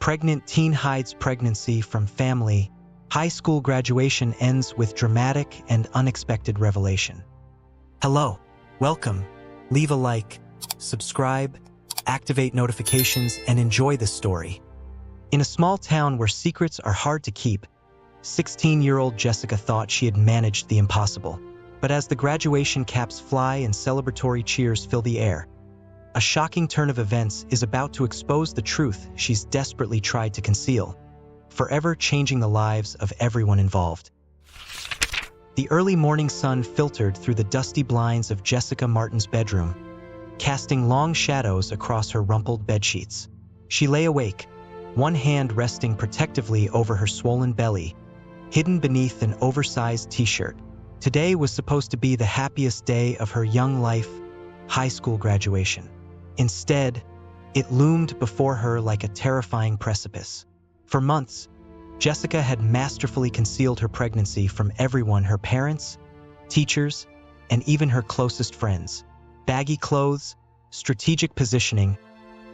Pregnant teen hides pregnancy from family. High school graduation ends with dramatic and unexpected revelation. Hello, welcome. Leave a like, subscribe, activate notifications, and enjoy this story. In a small town where secrets are hard to keep, 16-year-old Jessica thought she had managed the impossible. But as the graduation caps fly and celebratory cheers fill the air, a shocking turn of events is about to expose the truth she's desperately tried to conceal, forever changing the lives of everyone involved. The early morning sun filtered through the dusty blinds of Jessica Martin's bedroom, casting long shadows across her rumpled bedsheets. She lay awake, one hand resting protectively over her swollen belly, hidden beneath an oversized t-shirt. Today was supposed to be the happiest day of her young life, high school graduation. Instead, it loomed before her like a terrifying precipice. For months, Jessica had masterfully concealed her pregnancy from everyone: her parents, teachers, and even her closest friends. Baggy clothes, strategic positioning,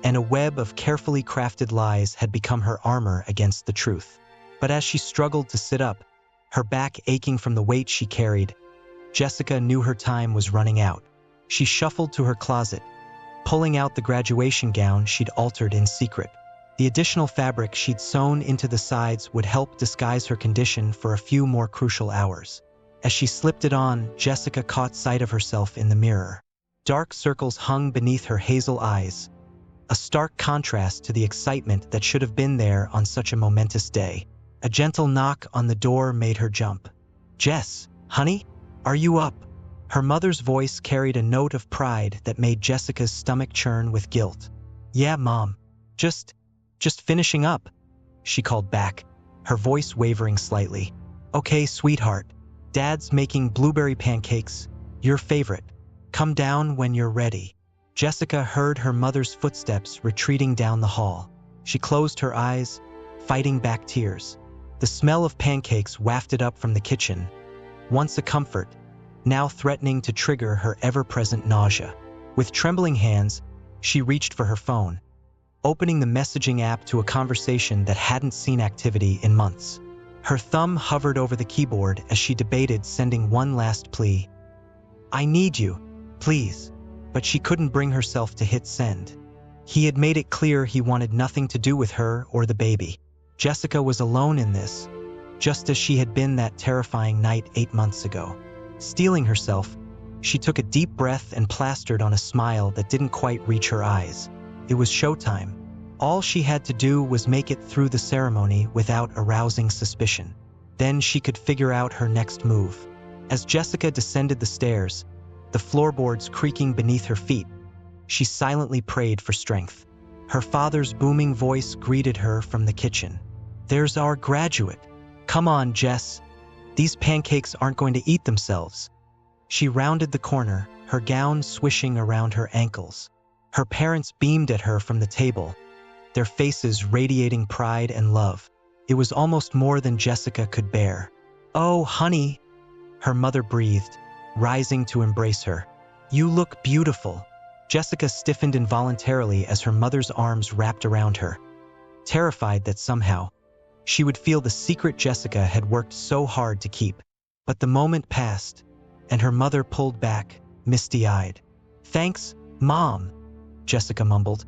and a web of carefully crafted lies had become her armor against the truth. But as she struggled to sit up, her back aching from the weight she carried, Jessica knew her time was running out. She shuffled to her closet, pulling out the graduation gown she'd altered in secret. The additional fabric she'd sewn into the sides would help disguise her condition for a few more crucial hours. As she slipped it on, Jessica caught sight of herself in the mirror. Dark circles hung beneath her hazel eyes, a stark contrast to the excitement that should have been there on such a momentous day. A gentle knock on the door made her jump. "Jess, honey, are you up?" Her mother's voice carried a note of pride that made Jessica's stomach churn with guilt. "Yeah, Mom. Just finishing up," she called back, her voice wavering slightly. "Okay, sweetheart. Dad's making blueberry pancakes, your favorite. Come down when you're ready." Jessica heard her mother's footsteps retreating down the hall. She closed her eyes, fighting back tears. The smell of pancakes wafted up from the kitchen, once a comfort, now threatening to trigger her ever-present nausea. With trembling hands, she reached for her phone, opening the messaging app to a conversation that hadn't seen activity in months. Her thumb hovered over the keyboard as she debated sending one last plea. "I need you, please." But she couldn't bring herself to hit send. He had made it clear he wanted nothing to do with her or the baby. Jessica was alone in this, just as she had been that terrifying night 8 months ago. Steeling herself, she took a deep breath and plastered on a smile that didn't quite reach her eyes. It was showtime. All she had to do was make it through the ceremony without arousing suspicion. Then she could figure out her next move. As Jessica descended the stairs, the floorboards creaking beneath her feet, she silently prayed for strength. Her father's booming voice greeted her from the kitchen. "There's our graduate. Come on, Jess. These pancakes aren't going to eat themselves." She rounded the corner, her gown swishing around her ankles. Her parents beamed at her from the table, their faces radiating pride and love. It was almost more than Jessica could bear. "Oh, honey," her mother breathed, rising to embrace her. "You look beautiful." Jessica stiffened involuntarily as her mother's arms wrapped around her, terrified that somehow she would feel the secret Jessica had worked so hard to keep. But the moment passed, and her mother pulled back, misty-eyed. "Thanks, Mom," Jessica mumbled,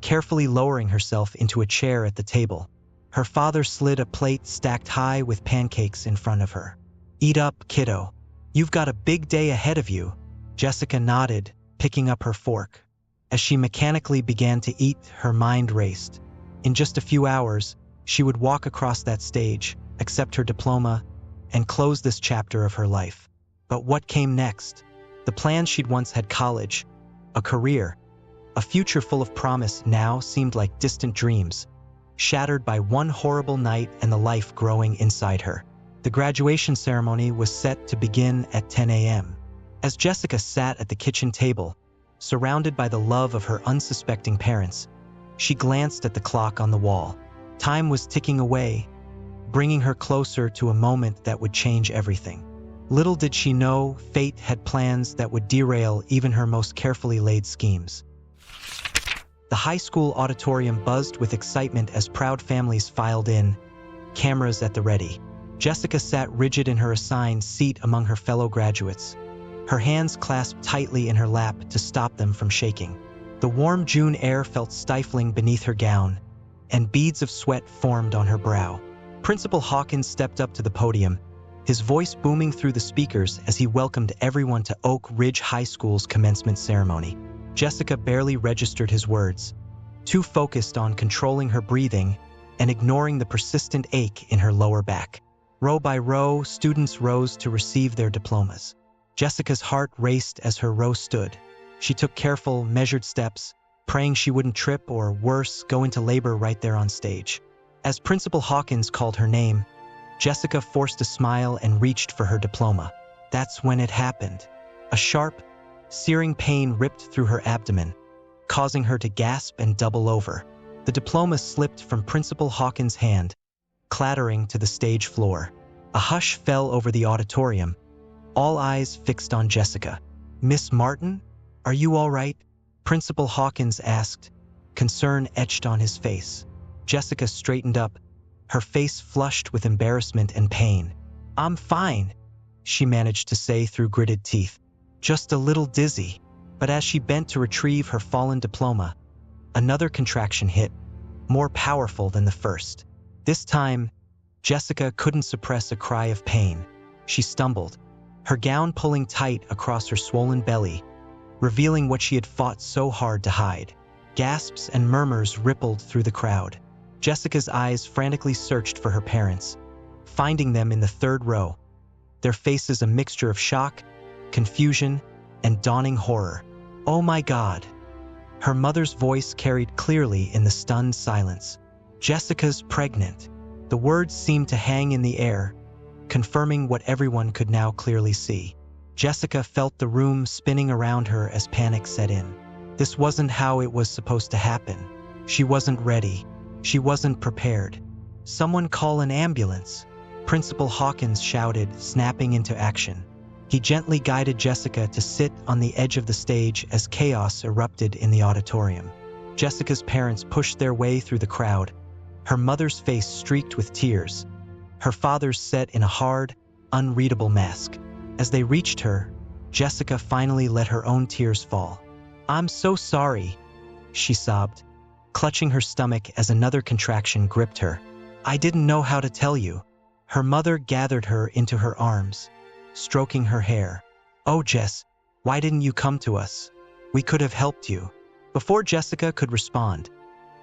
carefully lowering herself into a chair at the table. Her father slid a plate stacked high with pancakes in front of her. "Eat up, kiddo. You've got a big day ahead of you." Jessica nodded, picking up her fork. As she mechanically began to eat, her mind raced. In just a few hours, she would walk across that stage, accept her diploma, and close this chapter of her life. But what came next? The plans she'd once had: college, a career, a future full of promise, now seemed like distant dreams, shattered by one horrible night and the life growing inside her. The graduation ceremony was set to begin at 10 a.m. As Jessica sat at the kitchen table, surrounded by the love of her unsuspecting parents, she glanced at the clock on the wall. Time was ticking away, bringing her closer to a moment that would change everything. Little did she know, fate had plans that would derail even her most carefully laid schemes. The high school auditorium buzzed with excitement as proud families filed in, cameras at the ready. Jessica sat rigid in her assigned seat among her fellow graduates, her hands clasped tightly in her lap to stop them from shaking. The warm June air felt stifling beneath her gown, and beads of sweat formed on her brow. Principal Hawkins stepped up to the podium, his voice booming through the speakers as he welcomed everyone to Oak Ridge High School's commencement ceremony. Jessica barely registered his words, too focused on controlling her breathing and ignoring the persistent ache in her lower back. Row by row, students rose to receive their diplomas. Jessica's heart raced as her row stood. She took careful, measured steps, praying she wouldn't trip or, worse, go into labor right there on stage. As Principal Hawkins called her name, Jessica forced a smile and reached for her diploma. That's when it happened. A sharp, searing pain ripped through her abdomen, causing her to gasp and double over. The diploma slipped from Principal Hawkins' hand, clattering to the stage floor. A hush fell over the auditorium, all eyes fixed on Jessica. "Miss Martin, are you all right?" Principal Hawkins asked, concern etched on his face. Jessica straightened up, her face flushed with embarrassment and pain. "I'm fine," she managed to say through gritted teeth. "Just a little dizzy." But as she bent to retrieve her fallen diploma, another contraction hit, more powerful than the first. This time, Jessica couldn't suppress a cry of pain. She stumbled, her gown pulling tight across her swollen belly, revealing what she had fought so hard to hide. Gasps and murmurs rippled through the crowd. Jessica's eyes frantically searched for her parents, finding them in the third row, their faces a mixture of shock, confusion, and dawning horror. "Oh my God!" Her mother's voice carried clearly in the stunned silence. "Jessica's pregnant." The words seemed to hang in the air, confirming what everyone could now clearly see. Jessica felt the room spinning around her as panic set in. This wasn't how it was supposed to happen. She wasn't ready. She wasn't prepared. "Someone call an ambulance," Principal Hawkins shouted, snapping into action. He gently guided Jessica to sit on the edge of the stage as chaos erupted in the auditorium. Jessica's parents pushed their way through the crowd, her mother's face streaked with tears, her father's set in a hard, unreadable mask. As they reached her, Jessica finally let her own tears fall. "I'm so sorry," she sobbed, clutching her stomach as another contraction gripped her. "I didn't know how to tell you." Her mother gathered her into her arms, stroking her hair. "Oh, Jess, why didn't you come to us? We could have helped you." Before Jessica could respond,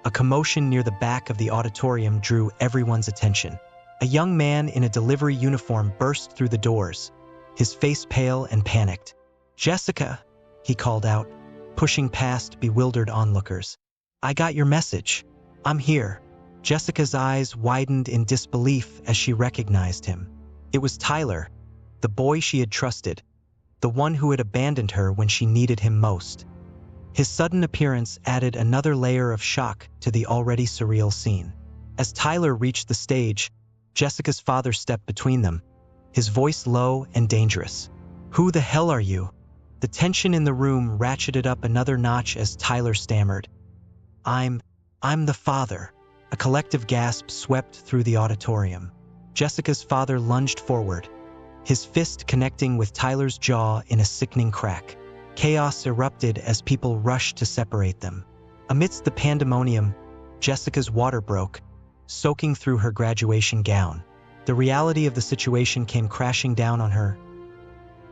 a commotion near the back of the auditorium drew everyone's attention. A young man in a delivery uniform burst through the doors, his face pale and panicked. "Jessica," he called out, pushing past bewildered onlookers. "I got your message. I'm here." Jessica's eyes widened in disbelief as she recognized him. It was Tyler, the boy she had trusted, the one who had abandoned her when she needed him most. His sudden appearance added another layer of shock to the already surreal scene. As Tyler reached the stage, Jessica's father stepped between them, his voice low and dangerous. "Who the hell are you?" The tension in the room ratcheted up another notch as Tyler stammered. I'm the father." A collective gasp swept through the auditorium. Jessica's father lunged forward, his fist connecting with Tyler's jaw in a sickening crack. Chaos erupted as people rushed to separate them. Amidst the pandemonium, Jessica's water broke, soaking through her graduation gown. The reality of the situation came crashing down on her.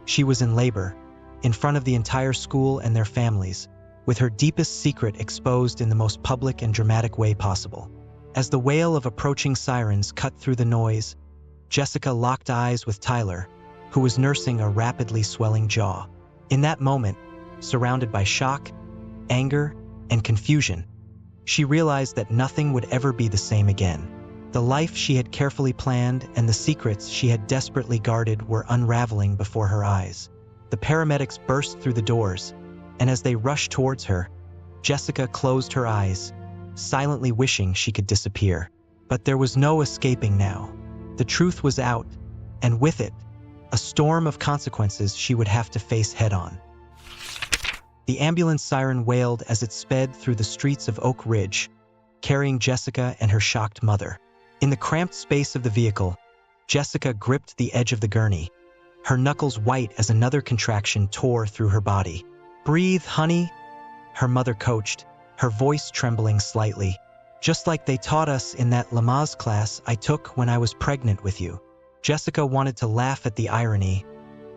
She was in labor, in front of the entire school and their families, with her deepest secret exposed in the most public and dramatic way possible. As the wail of approaching sirens cut through the noise, Jessica locked eyes with Tyler, who was nursing a rapidly swelling jaw. In that moment, surrounded by shock, anger, and confusion, she realized that nothing would ever be the same again. The life she had carefully planned and the secrets she had desperately guarded were unraveling before her eyes. The paramedics burst through the doors, and as they rushed towards her, Jessica closed her eyes, silently wishing she could disappear. But there was no escaping now. The truth was out, and with it, a storm of consequences she would have to face head-on. The ambulance siren wailed as it sped through the streets of Oak Ridge, carrying Jessica and her shocked mother. In the cramped space of the vehicle, Jessica gripped the edge of the gurney, her knuckles white as another contraction tore through her body. "Breathe, honey," her mother coached, her voice trembling slightly. "Just like they taught us in that Lamaze class I took when I was pregnant with you." Jessica wanted to laugh at the irony,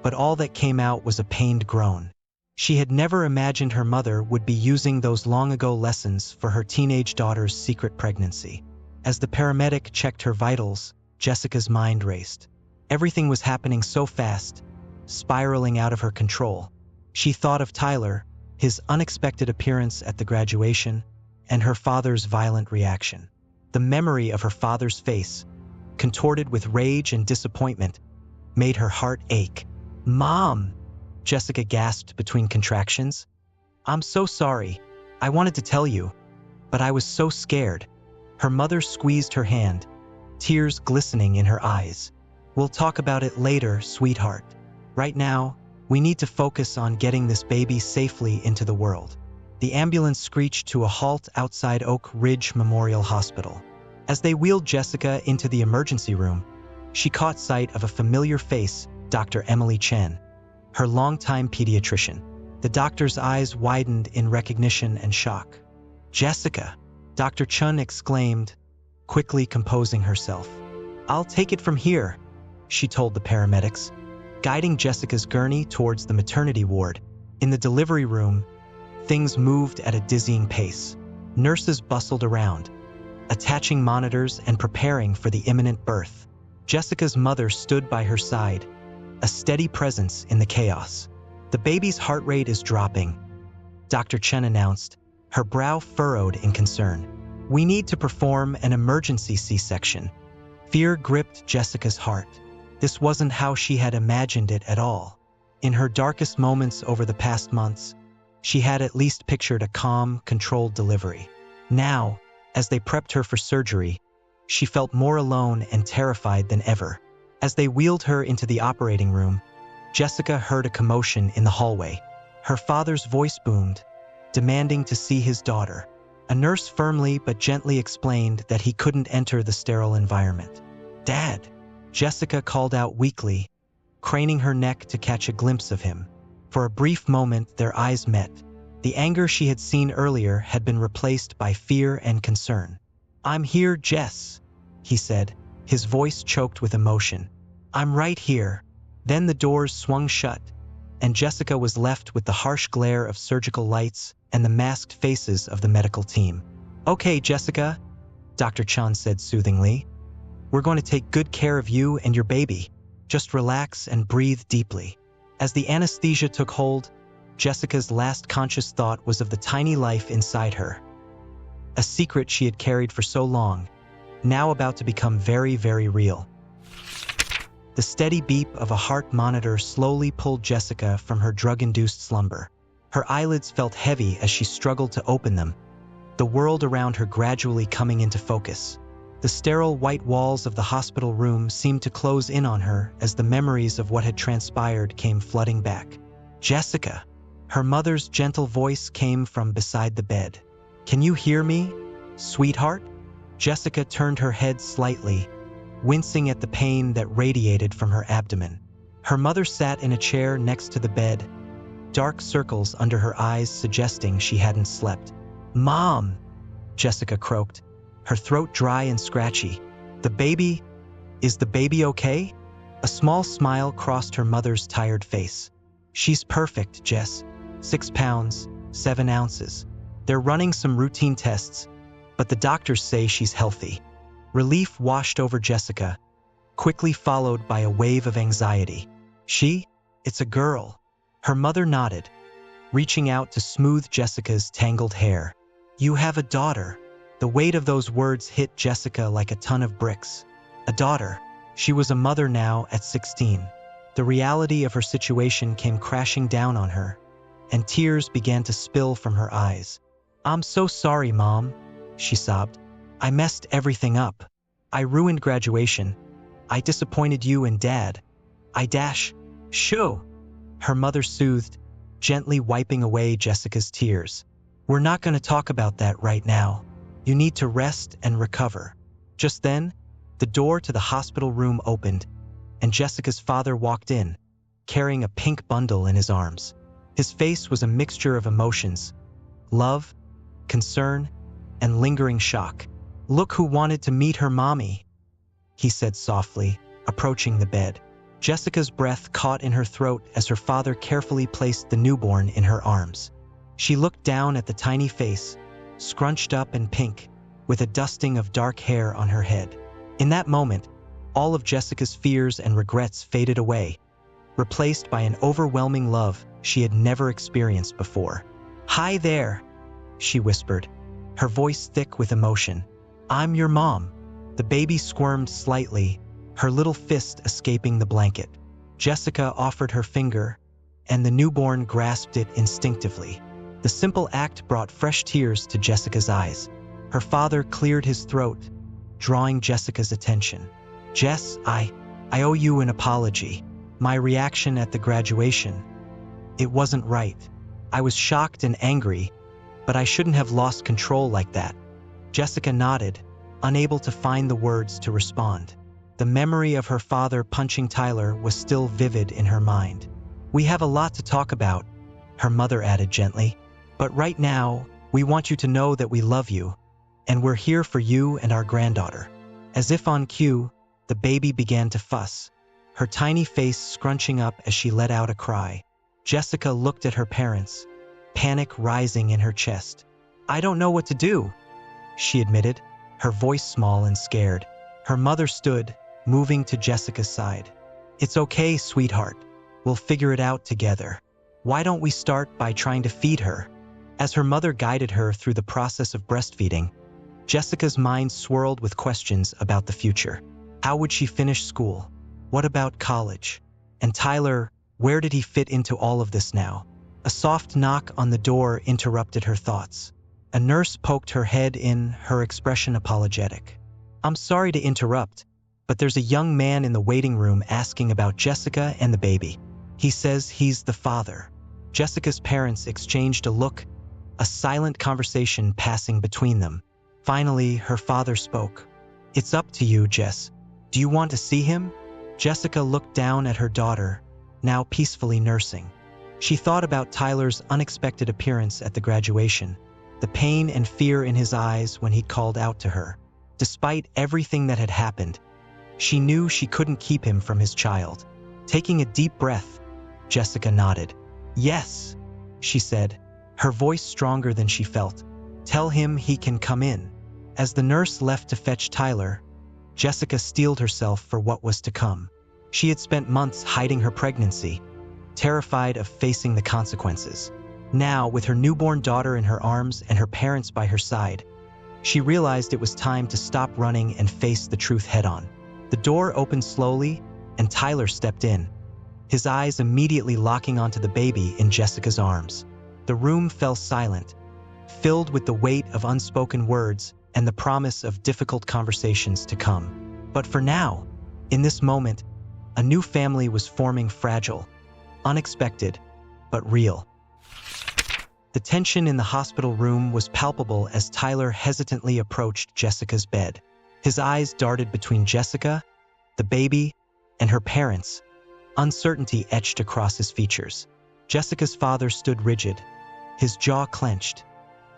but all that came out was a pained groan. She had never imagined her mother would be using those long-ago lessons for her teenage daughter's secret pregnancy. As the paramedic checked her vitals, Jessica's mind raced. Everything was happening so fast, spiraling out of her control. She thought of Tyler, his unexpected appearance at the graduation, and her father's violent reaction. The memory of her father's face, contorted with rage and disappointment, made her heart ache. "Mom!" Jessica gasped between contractions. "I'm so sorry. I wanted to tell you, but I was so scared." Her mother squeezed her hand, tears glistening in her eyes. "We'll talk about it later, sweetheart. Right now, we need to focus on getting this baby safely into the world." The ambulance screeched to a halt outside Oak Ridge Memorial Hospital. As they wheeled Jessica into the emergency room, she caught sight of a familiar face, Dr. Emily Chen, her longtime pediatrician. The doctor's eyes widened in recognition and shock. "Jessica!" Dr. Chen exclaimed, quickly composing herself. "I'll take it from here," she told the paramedics, guiding Jessica's gurney towards the maternity ward. In the delivery room, things moved at a dizzying pace. Nurses bustled around, attaching monitors and preparing for the imminent birth. Jessica's mother stood by her side, a steady presence in the chaos. "The baby's heart rate is dropping," Dr. Chen announced, her brow furrowed in concern. "We need to perform an emergency C-section." Fear gripped Jessica's heart. This wasn't how she had imagined it at all. In her darkest moments over the past months, she had at least pictured a calm, controlled delivery. Now, as they prepped her for surgery, she felt more alone and terrified than ever. As they wheeled her into the operating room, Jessica heard a commotion in the hallway. Her father's voice boomed, demanding to see his daughter. A nurse firmly but gently explained that he couldn't enter the sterile environment. "Dad!" Jessica called out weakly, craning her neck to catch a glimpse of him. For a brief moment, their eyes met. The anger she had seen earlier had been replaced by fear and concern. "I'm here, Jess," he said, his voice choked with emotion. "I'm right here." Then the doors swung shut, and Jessica was left with the harsh glare of surgical lights and the masked faces of the medical team. "Okay, Jessica," Dr. Chan said soothingly. "We're going to take good care of you and your baby. Just relax and breathe deeply." As the anesthesia took hold, Jessica's last conscious thought was of the tiny life inside her. A secret she had carried for so long, now about to become very, very real. The steady beep of a heart monitor slowly pulled Jessica from her drug-induced slumber. Her eyelids felt heavy as she struggled to open them, the world around her gradually coming into focus. The sterile white walls of the hospital room seemed to close in on her as the memories of what had transpired came flooding back. "Jessica!" Her mother's gentle voice came from beside the bed. "Can you hear me, sweetheart?" Jessica turned her head slightly, wincing at the pain that radiated from her abdomen. Her mother sat in a chair next to the bed, dark circles under her eyes suggesting she hadn't slept. "Mom!" Jessica croaked, her throat dry and scratchy. Is the baby okay?" A small smile crossed her mother's tired face. "She's perfect, Jess. 6 pounds, 7 ounces. They're running some routine tests, but the doctors say she's healthy." Relief washed over Jessica, quickly followed by a wave of anxiety. It's a girl." Her mother nodded, reaching out to smooth Jessica's tangled hair. "You have a daughter." The weight of those words hit Jessica like a ton of bricks. A daughter. She was a mother now at 16. The reality of her situation came crashing down on her, and tears began to spill from her eyes. "I'm so sorry, Mom," she sobbed. "I messed everything up. I ruined graduation. I disappointed you and Dad. Shoo!" Her mother soothed, gently wiping away Jessica's tears. "We're not going to talk about that right now. You need to rest and recover." Just then, the door to the hospital room opened, and Jessica's father walked in, carrying a pink bundle in his arms. His face was a mixture of emotions: love, concern, and lingering shock. "Look who wanted to meet her mommy," he said softly, approaching the bed. Jessica's breath caught in her throat as her father carefully placed the newborn in her arms. She looked down at the tiny face, scrunched up and pink, with a dusting of dark hair on her head. In that moment, all of Jessica's fears and regrets faded away, replaced by an overwhelming love she had never experienced before. "Hi there," she whispered, her voice thick with emotion. "I'm your mom." The baby squirmed slightly, her little fist escaping the blanket. Jessica offered her finger, and the newborn grasped it instinctively. The simple act brought fresh tears to Jessica's eyes. Her father cleared his throat, drawing Jessica's attention. "Jess, I owe you an apology. My reaction at the graduation, it wasn't right. I was shocked and angry, but I shouldn't have lost control like that." Jessica nodded, unable to find the words to respond. The memory of her father punching Tyler was still vivid in her mind. "We have a lot to talk about," her mother added gently. "But right now, we want you to know that we love you, and we're here for you and our granddaughter." As if on cue, the baby began to fuss, her tiny face scrunching up as she let out a cry. Jessica looked at her parents, panic rising in her chest. "I don't know what to do," she admitted, her voice small and scared. Her mother stood, moving to Jessica's side. "It's okay, sweetheart. We'll figure it out together. Why don't we start by trying to feed her?" As her mother guided her through the process of breastfeeding, Jessica's mind swirled with questions about the future. How would she finish school? What about college? And Tyler, where did he fit into all of this now? A soft knock on the door interrupted her thoughts. A nurse poked her head in, her expression apologetic. "I'm sorry to interrupt, but there's a young man in the waiting room asking about Jessica and the baby. He says he's the father." Jessica's parents exchanged a look, a silent conversation passing between them. Finally, her father spoke. "It's up to you, Jess. Do you want to see him?" Jessica looked down at her daughter, now peacefully nursing. She thought about Tyler's unexpected appearance at the graduation, the pain and fear in his eyes when he called out to her. Despite everything that had happened, she knew she couldn't keep him from his child. Taking a deep breath, Jessica nodded. "Yes," she said, her voice stronger than she felt. "Tell him he can come in." As the nurse left to fetch Tyler, Jessica steeled herself for what was to come. She had spent months hiding her pregnancy, terrified of facing the consequences. Now, with her newborn daughter in her arms and her parents by her side, she realized it was time to stop running and face the truth head-on. The door opened slowly, and Tyler stepped in, his eyes immediately locking onto the baby in Jessica's arms. The room fell silent, filled with the weight of unspoken words and the promise of difficult conversations to come. But for now, in this moment, a new family was forming, fragile, unexpected, but real. The tension in the hospital room was palpable as Tyler hesitantly approached Jessica's bed. His eyes darted between Jessica, the baby, and her parents, uncertainty etched across his features. Jessica's father stood rigid, his jaw clenched,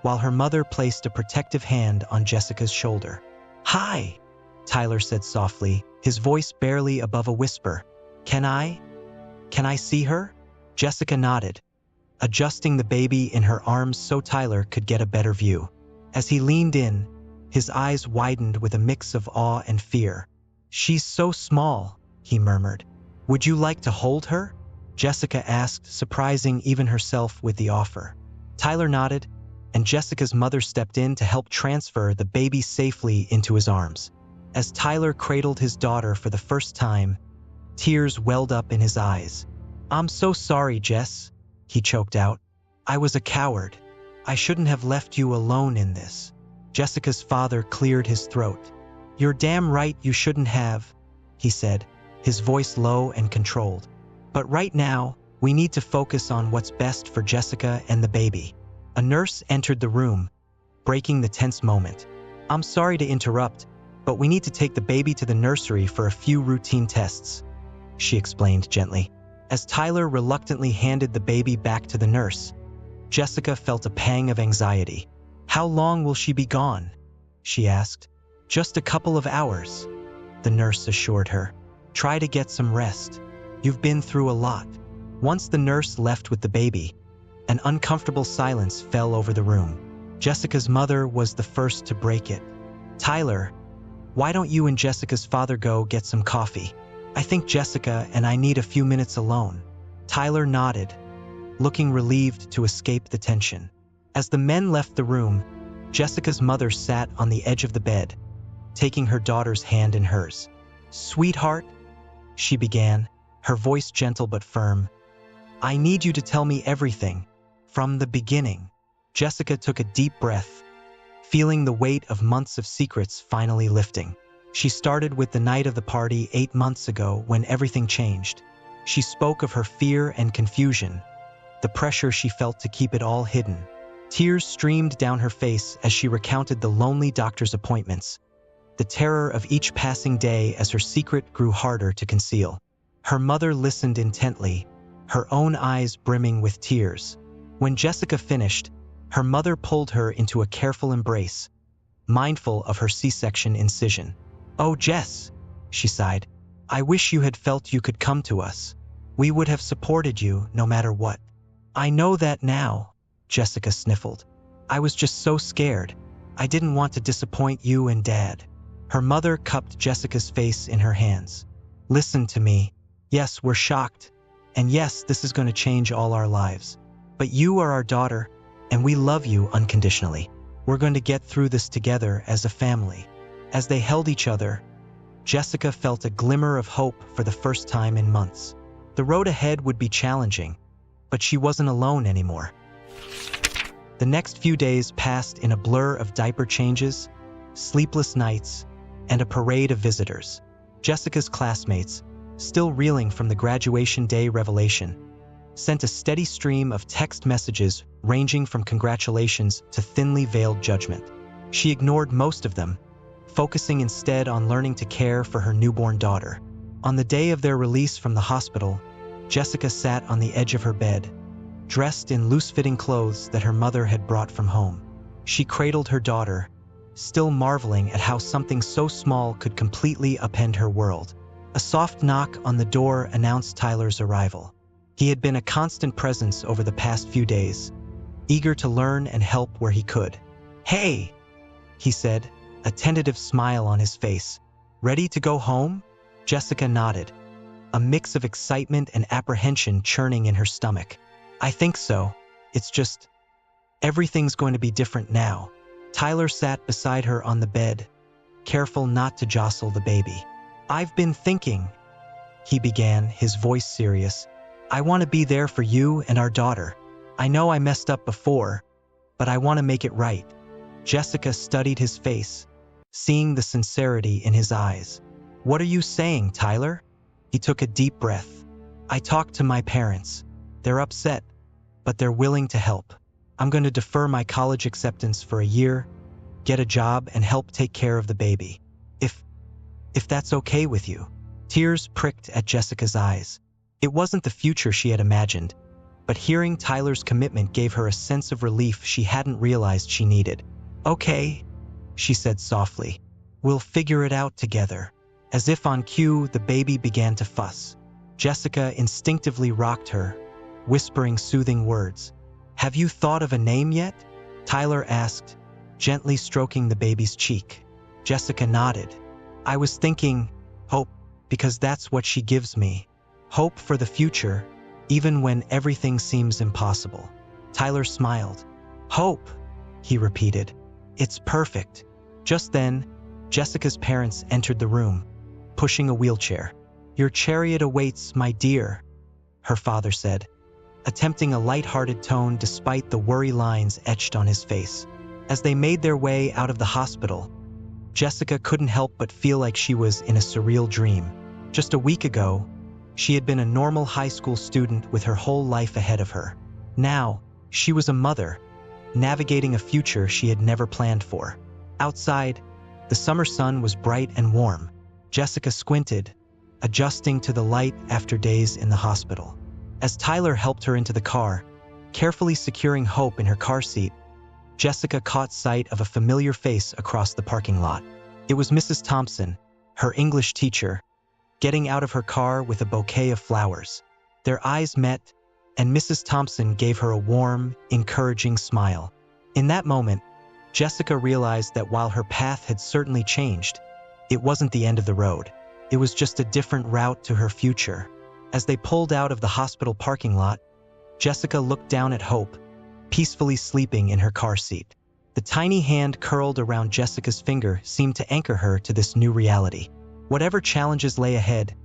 while her mother placed a protective hand on Jessica's shoulder. "Hi," Tyler said softly, his voice barely above a whisper. Can I see her?" Jessica nodded, adjusting the baby in her arms so Tyler could get a better view. As he leaned in, his eyes widened with a mix of awe and fear. "She's so small," he murmured. "Would you like to hold her?" Jessica asked, surprising even herself with the offer. Tyler nodded, and Jessica's mother stepped in to help transfer the baby safely into his arms. As Tyler cradled his daughter for the first time, tears welled up in his eyes. "I'm so sorry, Jess," he choked out. "I was a coward. I shouldn't have left you alone in this." Jessica's father cleared his throat. "You're damn right you shouldn't have," he said, his voice low and controlled. "But right now, We need to focus on what's best for Jessica and the baby." A nurse entered the room, breaking the tense moment. "I'm sorry to interrupt, but we need to take the baby to the nursery for a few routine tests," she explained gently. As Tyler reluctantly handed the baby back to the nurse, Jessica felt a pang of anxiety. "How long will she be gone?" she asked. "Just a couple of hours," the nurse assured her. "Try to get some rest. You've been through a lot." Once the nurse left with the baby, an uncomfortable silence fell over the room. Jessica's mother was the first to break it. "Tyler, why don't you and Jessica's father go get some coffee? I think Jessica and I need a few minutes alone." Tyler nodded, looking relieved to escape the tension. As the men left the room, Jessica's mother sat on the edge of the bed, taking her daughter's hand in hers. "Sweetheart," she began, her voice gentle but firm, "I need you to tell me everything, from the beginning." Jessica took a deep breath, feeling the weight of months of secrets finally lifting. She started with the night of the party 8 months ago when everything changed. She spoke of her fear and confusion, the pressure she felt to keep it all hidden. Tears streamed down her face as she recounted the lonely doctor's appointments, the terror of each passing day as her secret grew harder to conceal. Her mother listened intently, her own eyes brimming with tears. When Jessica finished, her mother pulled her into a careful embrace, mindful of her C-section incision. "Oh, Jess," she sighed, "I wish you had felt you could come to us. We would have supported you no matter what." "I know that now," Jessica sniffled. "I was just so scared. I didn't want to disappoint you and Dad." Her mother cupped Jessica's face in her hands. "Listen to me. Yes, we're shocked. And yes, this is going to change all our lives. But you are our daughter, and we love you unconditionally. We're going to get through this together as a family." As they held each other, Jessica felt a glimmer of hope for the first time in months. The road ahead would be challenging, but she wasn't alone anymore. The next few days passed in a blur of diaper changes, sleepless nights, and a parade of visitors. Jessica's classmates, still reeling from the graduation day revelation, sent a steady stream of text messages ranging from congratulations to thinly veiled judgment. She ignored most of them, focusing instead on learning to care for her newborn daughter. On the day of their release from the hospital, Jessica sat on the edge of her bed, dressed in loose-fitting clothes that her mother had brought from home. She cradled her daughter, still marveling at how something so small could completely upend her world. A soft knock on the door announced Tyler's arrival. He had been a constant presence over the past few days, eager to learn and help where he could. "Hey," he said, a tentative smile on his face. "Ready to go home?" Jessica nodded, a mix of excitement and apprehension churning in her stomach. "I think so. It's just, everything's going to be different now." Tyler sat beside her on the bed, careful not to jostle the baby. "I've been thinking," he began, his voice serious. "I want to be there for you and our daughter. I know I messed up before, but I want to make it right." Jessica studied his face, seeing the sincerity in his eyes. "What are you saying, Tyler?" He took a deep breath. "I talked to my parents. They're upset, but they're willing to help. I'm going to defer my college acceptance for a year, get a job, and help take care of the baby. If that's okay with you." Tears pricked at Jessica's eyes. It wasn't the future she had imagined, but hearing Tyler's commitment gave her a sense of relief she hadn't realized she needed. "Okay," she said softly. "We'll figure it out together." As if on cue, the baby began to fuss. Jessica instinctively rocked her, whispering soothing words. "Have you thought of a name yet?" Tyler asked, gently stroking the baby's cheek. Jessica nodded. "I was thinking, Hope, because that's what she gives me. Hope for the future, even when everything seems impossible." Tyler smiled. "Hope," he repeated. "It's perfect." Just then, Jessica's parents entered the room, pushing a wheelchair. "Your chariot awaits, my dear," her father said, attempting a light-hearted tone despite the worry lines etched on his face. As they made their way out of the hospital, Jessica couldn't help but feel like she was in a surreal dream. Just a week ago, She had been a normal high school student with her whole life ahead of her. Now, she was a mother, navigating a future she had never planned for. Outside, the summer sun was bright and warm. Jessica squinted, adjusting to the light after days in the hospital. As Tyler helped her into the car, carefully securing Hope in her car seat, Jessica caught sight of a familiar face across the parking lot. It was Mrs. Thompson, her English teacher, getting out of her car with a bouquet of flowers. Their eyes met, and Mrs. Thompson gave her a warm, encouraging smile. In that moment, Jessica realized that while her path had certainly changed, it wasn't the end of the road. It was just a different route to her future. As they pulled out of the hospital parking lot, Jessica looked down at Hope, peacefully sleeping in her car seat. The tiny hand curled around Jessica's finger seemed to anchor her to this new reality. Whatever challenges lay ahead,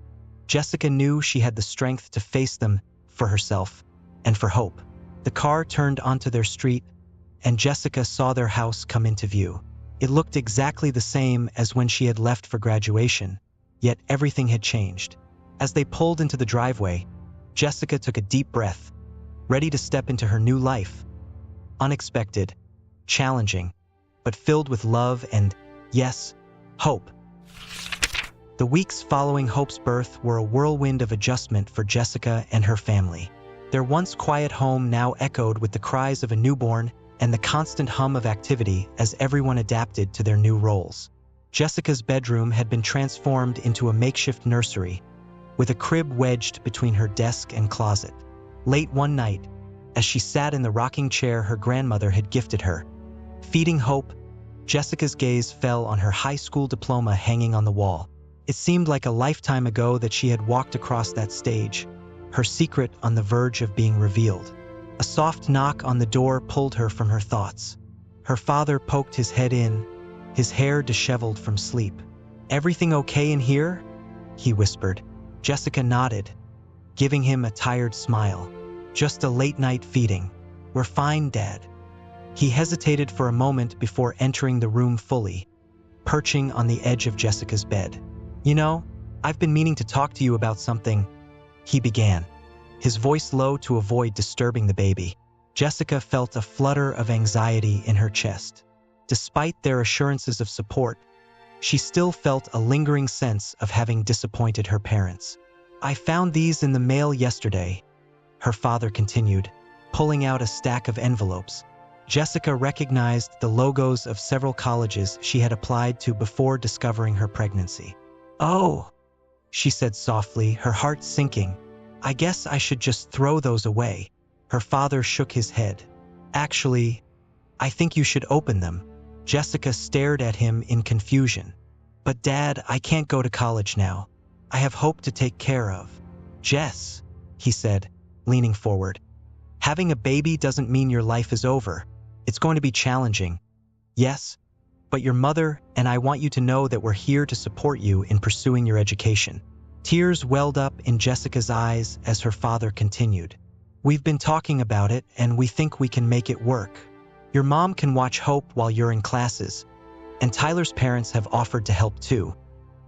Jessica knew she had the strength to face them for herself and for Hope. The car turned onto their street, and Jessica saw their house come into view. It looked exactly the same as when she had left for graduation, yet everything had changed. As they pulled into the driveway, Jessica took a deep breath, ready to step into her new life. Unexpected, challenging, but filled with love and, yes, hope. The weeks following Hope's birth were a whirlwind of adjustment for Jessica and her family. Their once quiet home now echoed with the cries of a newborn and the constant hum of activity as everyone adapted to their new roles. Jessica's bedroom had been transformed into a makeshift nursery, with a crib wedged between her desk and closet. Late one night, as she sat in the rocking chair her grandmother had gifted her, feeding Hope, Jessica's gaze fell on her high school diploma hanging on the wall. It seemed like a lifetime ago that she had walked across that stage, her secret on the verge of being revealed. A soft knock on the door pulled her from her thoughts. Her father poked his head in, his hair disheveled from sleep. "Everything okay in here?" he whispered. Jessica nodded, giving him a tired smile. "Just a late-night feeding. We're fine, Dad." He hesitated for a moment before entering the room fully, perching on the edge of Jessica's bed. "You know, I've been meaning to talk to you about something," he began, his voice low to avoid disturbing the baby. Jessica felt a flutter of anxiety in her chest. Despite their assurances of support, she still felt a lingering sense of having disappointed her parents. "I found these in the mail yesterday," her father continued, pulling out a stack of envelopes. Jessica recognized the logos of several colleges she had applied to before discovering her pregnancy. "Oh," she said softly, her heart sinking. "I guess I should just throw those away." Her father shook his head. "Actually, I think you should open them." Jessica stared at him in confusion. "But Dad, I can't go to college now. I have Hope to take care of." "Jess," he said, leaning forward. "Having a baby doesn't mean your life is over. It's going to be challenging. Yes, but your mother and I want you to know that we're here to support you in pursuing your education." Tears welled up in Jessica's eyes as her father continued. "We've been talking about it, and we think we can make it work. Your mom can watch Hope while you're in classes, and Tyler's parents have offered to help too.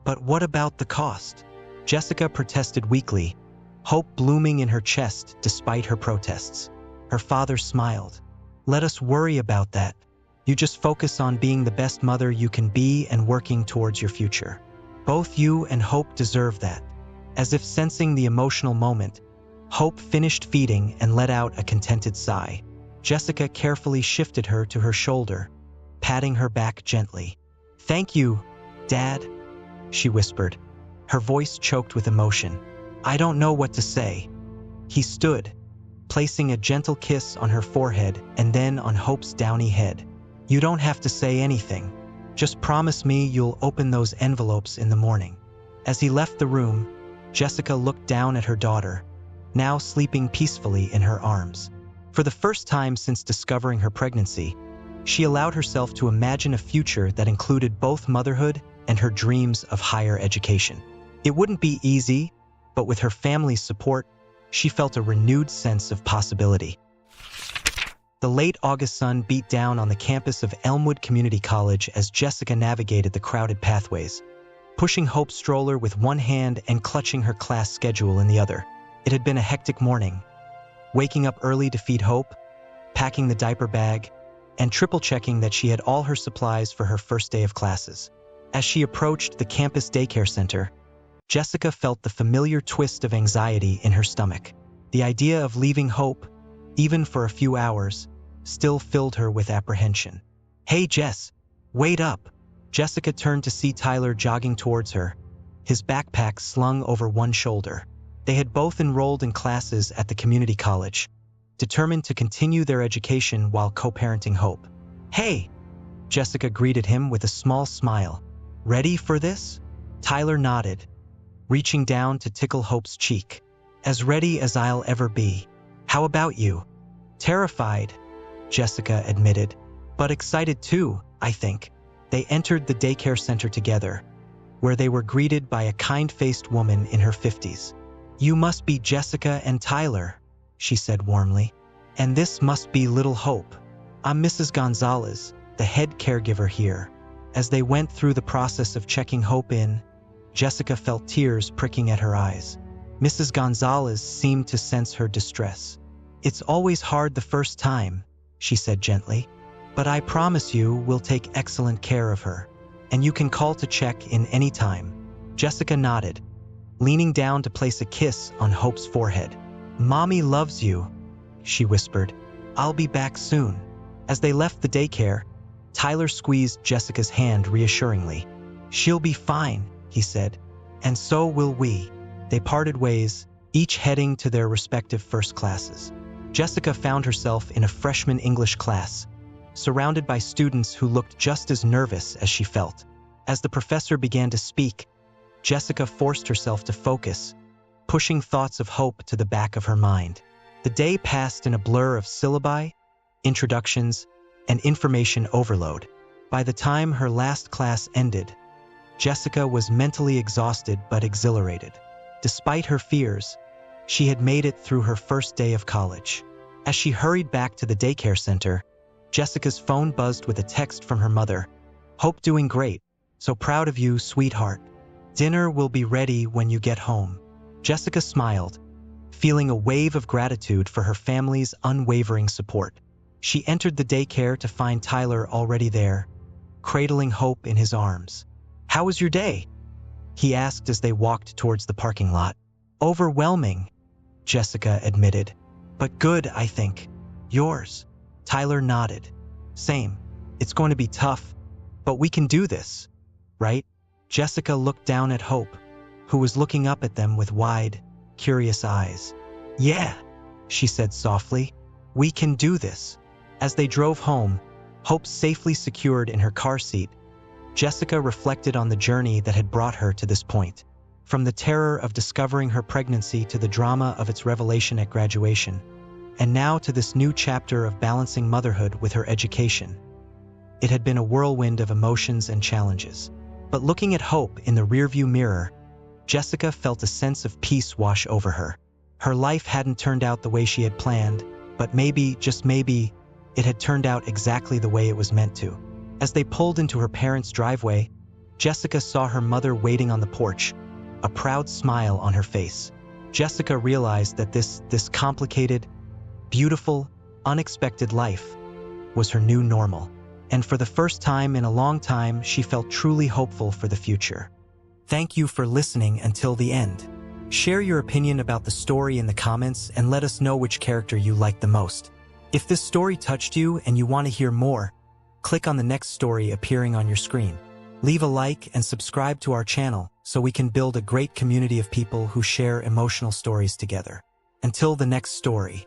But what about the cost?" Jessica protested weakly, hope blooming in her chest despite her protests. Her father smiled. "Let us worry about that. You just focus on being the best mother you can be and working towards your future. Both you and Hope deserve that." As if sensing the emotional moment, Hope finished feeding and let out a contented sigh. Jessica carefully shifted her to her shoulder, patting her back gently. "Thank you, Dad," she whispered, her voice choked with emotion. "I don't know what to say." He stood, placing a gentle kiss on her forehead and then on Hope's downy head. "You don't have to say anything. Just promise me you'll open those envelopes in the morning." As he left the room, Jessica looked down at her daughter, now sleeping peacefully in her arms. For the first time since discovering her pregnancy, she allowed herself to imagine a future that included both motherhood and her dreams of higher education. It wouldn't be easy, but with her family's support, she felt a renewed sense of possibility. The late August sun beat down on the campus of Elmwood Community College as Jessica navigated the crowded pathways, pushing Hope's stroller with one hand and clutching her class schedule in the other. It had been a hectic morning. Waking up early to feed Hope, packing the diaper bag, and triple-checking that she had all her supplies for her first day of classes. As she approached the campus daycare center, Jessica felt the familiar twist of anxiety in her stomach. The idea of leaving Hope, even for a few hours, still filled her with apprehension. "Hey, Jess, wait up!" Jessica turned to see Tyler jogging towards her, his backpack slung over one shoulder. They had both enrolled in classes at the community college, determined to continue their education while co-parenting Hope. "Hey!" Jessica greeted him with a small smile. "Ready for this?" Tyler nodded, reaching down to tickle Hope's cheek. "As ready as I'll ever be. How about you?" "Terrified," Jessica admitted, "but excited too, I think." They entered the daycare center together, where they were greeted by a kind-faced woman in her 50s. "You must be Jessica and Tyler," she said warmly. "And this must be little Hope. I'm Mrs. Gonzalez, the head caregiver here." As they went through the process of checking Hope in, Jessica felt tears pricking at her eyes. Mrs. Gonzalez seemed to sense her distress. "It's always hard the first time," she said gently, "but I promise you we'll take excellent care of her, and you can call to check in any time." Jessica nodded, leaning down to place a kiss on Hope's forehead. "Mommy loves you," she whispered. "I'll be back soon." As they left the daycare, Tyler squeezed Jessica's hand reassuringly. "She'll be fine," he said, "and so will we." They parted ways, each heading to their respective first classes. Jessica found herself in a freshman English class, surrounded by students who looked just as nervous as she felt. As the professor began to speak, Jessica forced herself to focus, pushing thoughts of Hope to the back of her mind. The day passed in a blur of syllabi, introductions, and information overload. By the time her last class ended, Jessica was mentally exhausted but exhilarated. Despite her fears, she had made it through her first day of college. As she hurried back to the daycare center, Jessica's phone buzzed with a text from her mother. "Hope doing great. So proud of you, sweetheart. Dinner will be ready when you get home." Jessica smiled, feeling a wave of gratitude for her family's unwavering support. She entered the daycare to find Tyler already there, cradling Hope in his arms. "How was your day?" he asked as they walked towards the parking lot. "Overwhelming," Jessica admitted, "but good, I think. Yours?" Tyler nodded. "Same. It's going to be tough, but we can do this, right?" Jessica looked down at Hope, who was looking up at them with wide, curious eyes. "Yeah," she said softly, "we can do this." As they drove home, Hope safely secured in her car seat, Jessica reflected on the journey that had brought her to this point. From the terror of discovering her pregnancy to the drama of its revelation at graduation, and now to this new chapter of balancing motherhood with her education. It had been a whirlwind of emotions and challenges. But looking at Hope in the rearview mirror, Jessica felt a sense of peace wash over her. Her life hadn't turned out the way she had planned, but maybe, just maybe, it had turned out exactly the way it was meant to. As they pulled into her parents' driveway, Jessica saw her mother waiting on the porch, a proud smile on her face. Jessica realized that this complicated, beautiful, unexpected life was her new normal. And for the first time in a long time, she felt truly hopeful for the future. Thank you for listening until the end. Share your opinion about the story in the comments and let us know which character you liked the most. If this story touched you and you want to hear more, click on the next story appearing on your screen. Leave a like and subscribe to our channel so we can build a great community of people who share emotional stories together. Until the next story.